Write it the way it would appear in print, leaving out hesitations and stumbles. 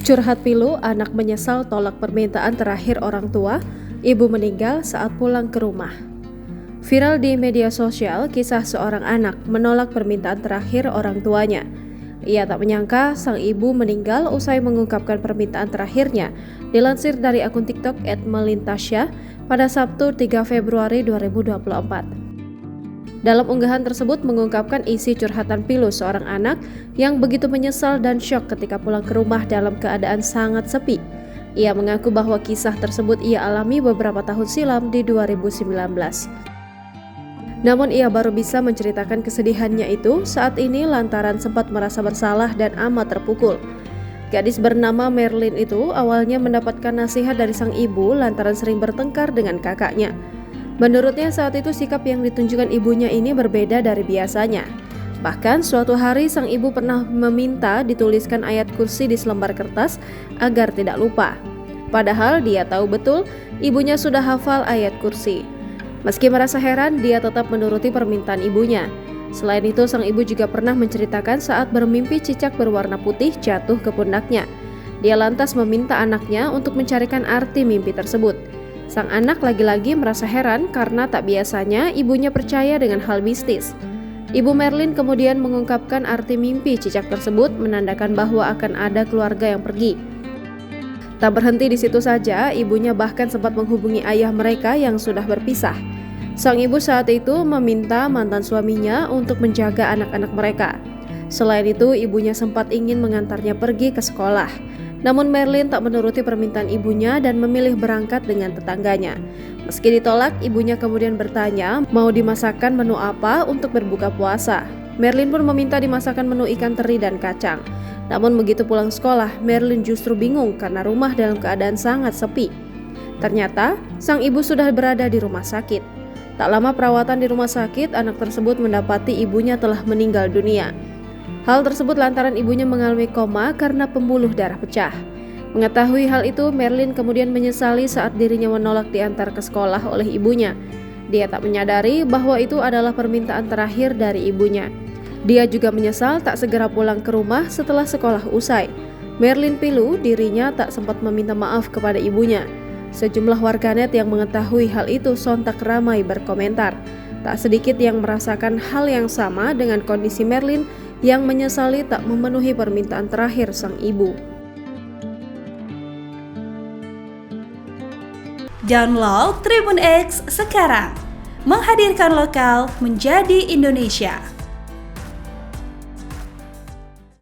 Curhat pilu, anak menyesal tolak permintaan terakhir orang tua, ibu meninggal saat pulang ke rumah. Viral di media sosial kisah seorang anak menolak permintaan terakhir orang tuanya. Ia tak menyangka sang ibu meninggal usai mengungkapkan permintaan terakhirnya, dilansir dari akun TikTok @melintasya pada Sabtu 3 Februari 2024. Dalam unggahan tersebut mengungkapkan isi curhatan pilu seorang anak yang begitu menyesal dan syok ketika pulang ke rumah dalam keadaan sangat sepi. Ia mengaku bahwa kisah tersebut ia alami beberapa tahun silam di 2019. Namun ia baru bisa menceritakan kesedihannya itu saat ini lantaran sempat merasa bersalah dan amat terpukul. Gadis bernama Merlin itu awalnya mendapatkan nasihat dari sang ibu lantaran sering bertengkar dengan kakaknya. Menurutnya saat itu sikap yang ditunjukkan ibunya ini berbeda dari biasanya. Bahkan suatu hari sang ibu pernah meminta dituliskan ayat kursi di selembar kertas agar tidak lupa. Padahal dia tahu betul ibunya sudah hafal ayat kursi. Meski merasa heran, dia tetap menuruti permintaan ibunya. Selain itu, sang ibu juga pernah menceritakan saat bermimpi cicak berwarna putih jatuh ke pundaknya. Dia lantas meminta anaknya untuk mencarikan arti mimpi tersebut. Sang anak lagi-lagi merasa heran karena tak biasanya ibunya percaya dengan hal mistis. Ibu Merlin kemudian mengungkapkan arti mimpi cicak tersebut menandakan bahwa akan ada keluarga yang pergi. Tak berhenti di situ saja, ibunya bahkan sempat menghubungi ayah mereka yang sudah berpisah. Sang ibu saat itu meminta mantan suaminya untuk menjaga anak-anak mereka. Selain itu, ibunya sempat ingin mengantarnya pergi ke sekolah. Namun Merlin tak menuruti permintaan ibunya dan memilih berangkat dengan tetangganya. Meski ditolak, ibunya kemudian bertanya mau dimasakkan menu apa untuk berbuka puasa. Merlin pun meminta dimasakkan menu ikan teri dan kacang. Namun begitu pulang sekolah, Merlin justru bingung karena rumah dalam keadaan sangat sepi. Ternyata, sang ibu sudah berada di rumah sakit. Tak lama perawatan di rumah sakit, anak tersebut mendapati ibunya telah meninggal dunia. Hal tersebut lantaran ibunya mengalami koma karena pembuluh darah pecah. Mengetahui hal itu, Merlin kemudian menyesali saat dirinya menolak diantar ke sekolah oleh ibunya. Dia tak menyadari bahwa itu adalah permintaan terakhir dari ibunya. Dia juga menyesal tak segera pulang ke rumah setelah sekolah usai. Merlin pilu dirinya tak sempat meminta maaf kepada ibunya. Sejumlah warganet yang mengetahui hal itu sontak ramai berkomentar. Tak sedikit yang merasakan hal yang sama dengan kondisi Merlin yang menyesali tak memenuhi permintaan terakhir sang ibu. Download Tribun X sekarang, menghadirkan lokal menjadi Indonesia.